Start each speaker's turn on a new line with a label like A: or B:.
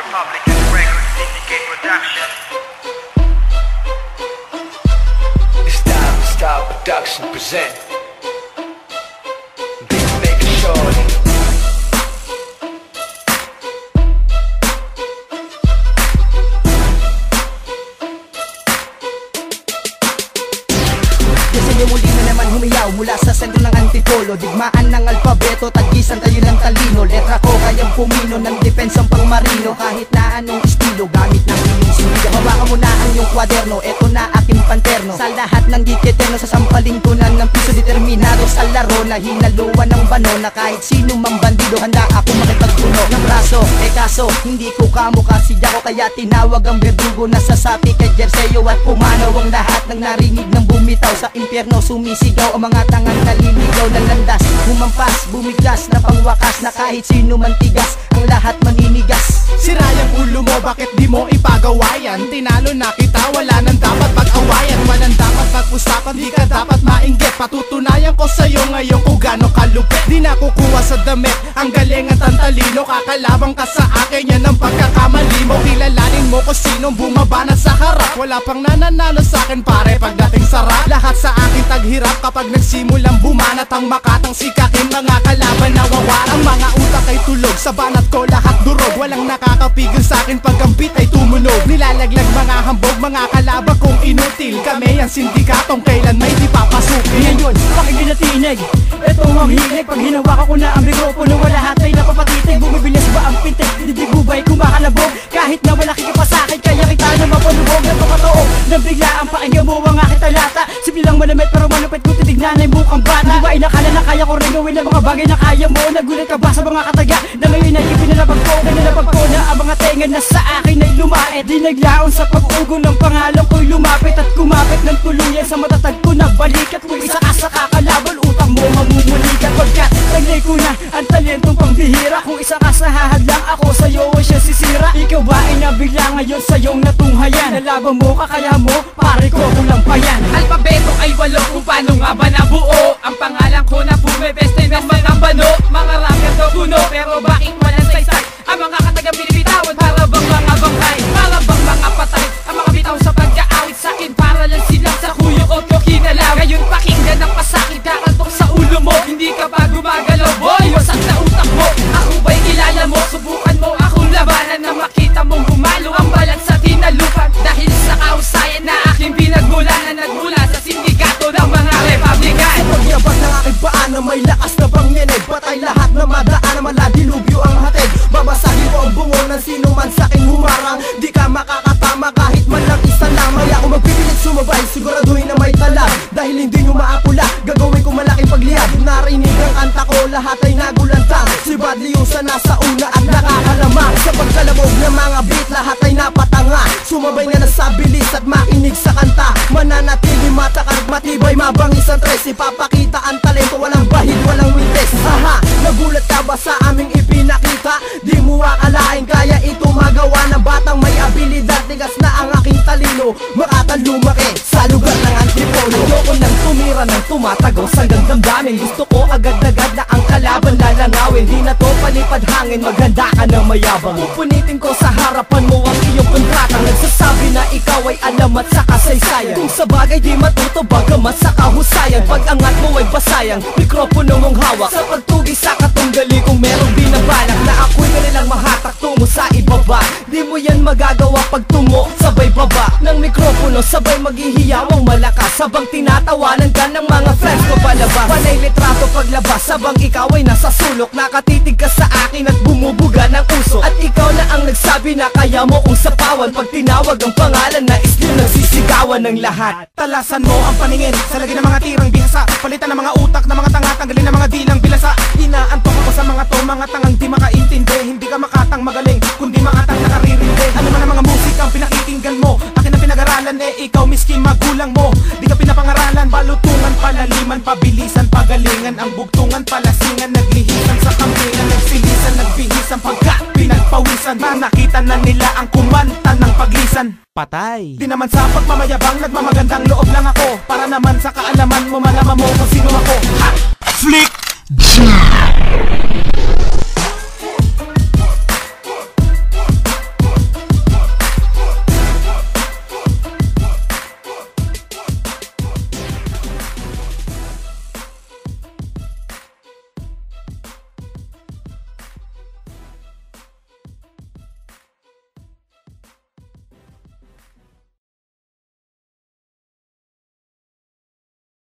A: Republican Records Syndicate Production.
B: Style Production present Big Maker Shorty.
C: Sa'yo muli na naman humiyaw mula sa sentro ng antipolo. Digmaan ng alpabeto, tagisan tayo ng talino. Letra ko kayang pumino ng depensang pangmarino. Kahit na anong estilo, gamit ng iyong sindiga. Hawakan mo na ang iyong kwaderno, eto na aking panterno. Sa lahat ng diketerno, sa sampaling tunan ng piso. Determinado sa laro na hinaluan ng bano. Na kahit sino mang bandido, handa ako makipagpuno ng braso. Kaso, hindi ko kamukha si Jaco, kaya tinawag ang berdugo na sasapi kay Jerseo. At pumanaw ang lahat ng narinig ng bumitaw. Sa impyerno sumisigaw ang mga tangang naliligaw ng landas. Humampas, bumigas na pangwakas, na kahit sino man tigas, ang lahat maninigas.
D: Sira yung ulo mo, bakit di mo ipagawayan? Tinalo na kita, wala nang dapat pag-awayan. Walang dapat pag-usapan, di ka dapat mainggit. Patutunayan ko sa'yo ngayon kung gano'ng kalupit. Di na kukuha sa damit, ang galing at ang talino. Kakalabang ka sa akin, yan ang pagkakamali mo. Kilalanin mo kung sinong bumabanat sa harap. Wala pang nananalo sa'kin pare pagdating sa rap. Lahat sa akin taghirap kapag nagsimulang bumanat. Ang makatang sikakin, mga kalaban nawawarang. Mga utak ay tulog, sa banat ko lahat durog. Walang nakakapigil sa'kin pag ang beat ay tumunog. Nilalaglag mga hambog, mga kalaban kong inutil. Kami ang sindikatong kailan may di papasukin.
C: Ngayon, pakinggan na tinig, eto ang hilig. Pag hinawakan ko na ang mikropono, wala hatay na papatitig. Bumibilis ba ang pintig, didig bubay kumakalabog. Kahit na wala ka pa sa'kin, kaya kita na mapalubog. Napakatoo, nang biglaan pakinggan mo ang aking talata. Simple lang manamit pero malupit kung titignan ay mukhang bata. Di ba inakala na kaya ko rin gawin ang mga bagay na kaya mo? Nagulat ka ba sa mga kataga na ngayon ay ipinalabag ko? Nanilabag ko na ang mga tenga na sa akin ay lumait. Di naglaon sa pag-ugo ng pangalan ko'y lumapit at kumapit ng tuluyan sa matatag ko na balikat. Kung isa ka sa kakalaban, utang mo mamumulikat. Pagkat taglay ko na ang talentong pangbihira. Kung isa ka sa hahadlang, ako sa'yo ay siya sisira. Ikaw ba ay nabigla ngayon sa'yong natunghayan? Nalaban mo, kakaya mo, pare ko kulang pa yan.
E: Alpabeto ay walo, kung paano nga ba nabuo? Ang pangalan ko na bumibeste ng mga bano. Mga rapper daw kuno, pero bakit walang saysay? Ang mga katagang binibitawan, para bang mga bangkay? Para bang mga patay? Ang mga bitaw sa pag-aawit sa'kin, para lang silang sa kuyo o kinalaw. Ngayon pakinggan ang pasakit, kakaltok sa ulo mo. Hindi ka pa gumagalaw, boy, wasak na utak mo. Ako ba'y kilala mo? Subukan mo akong labanan na makita mong gumalo ang balat sa tinalupan. Dahil sa kausayan na aking pinagmulanan, nagmula sa sindikato ng mga Republican.
C: Sa pagyabas ng aking paan na may lakas na panginig, patay lahat na madaan na maladilubyo ang hatid. Babasahin mo ang bungo ng sino man sa'king humarang. Di ka makakatama kahit man lang isa lang. May ako magpipilit sumabay, siguraduhin na may talag. Dahil hindi nyo maapula, gagawin ko malaking pagliyab. Narinig ang kanta ko, lahat ay nagulantang. Si Badley yung sa nasa una at nakakalamang. Sa pagkalabog ng mga beat, lahat ay napatanga. Sumabay na sa bilis at makinig sa kanta. Mananatili matakang matibay, mabangis ang tres. Ipapakita ang talento, walang bahid, walang wintes. Aha, nagulat ka ba sa aming ipinakita? Di mo akalain kaya ito magawa ng batang may abilidad. Tigas na ang aking talino, makatang lumaki sa lugar ng antipolo. Ayoko nang tumira ng tumatagos hanggang damdamin. Gusto ko agad-agad na ang kalaban lalangawin. Di na to palipad hangin, maghanda ka ng mayabang. Pupunitin ko sa harapan mo ang iyong kontratang nagsasabi na ikaw ay alamat sa kasaysayan. Kung sa bagay di matuto, bagamat sa kahusayan. Pag angat mo ay basayang, mikropono mong hawak. Sa pagtugi sa katunggali kung merong binabalak na ako'y kanilang mahatak tungo sa ibaba. Di mo yan magagawa pag tungo, sabay baba ng mikropono, sabay maghihiyawang malakas. Sabang tinatawanan ka ng mga friends ko palabas. Panay litrato paglabas, sabang ikaw ay nasa sulok. Nakatitig ka sa akin at bumubuga ng uso. At ikaw na ang nagsabi na kaya mo kong sapawan. Pag tinawag ang pangalan na islim, nagsisigawan ng lahat.
D: Talasan mo ang paningin sa lagi ng mga tirang bihasa. Palitan ng mga utak ng mga tanga, tanggalin ng mga dilang bilasa. Inaantok ako sa mga to, mga tangang di makaintindi. Hindi ka makatang magaling, kundi makatang nakaririndi. Ano man ang mga musikang pinakikinggan mo, akin ang pinag-aralan ikaw miskin magulang mo. Di ka pinapangaralan, balutungan, palaliman, pabilisan, pagalingan. Ang bugtungan, palasingan, naglihisan sa kambingan. Nagsilisan, nagbihisan, pagkat pinagpawisan. Nakita na nila ang kumanta ng paglisan. Patay. Di naman sa pagmamayabang, nagmamagandang loob lang ako. Para naman sa kaalaman mo, malaman mo kung sino ako. Ha! Flick G!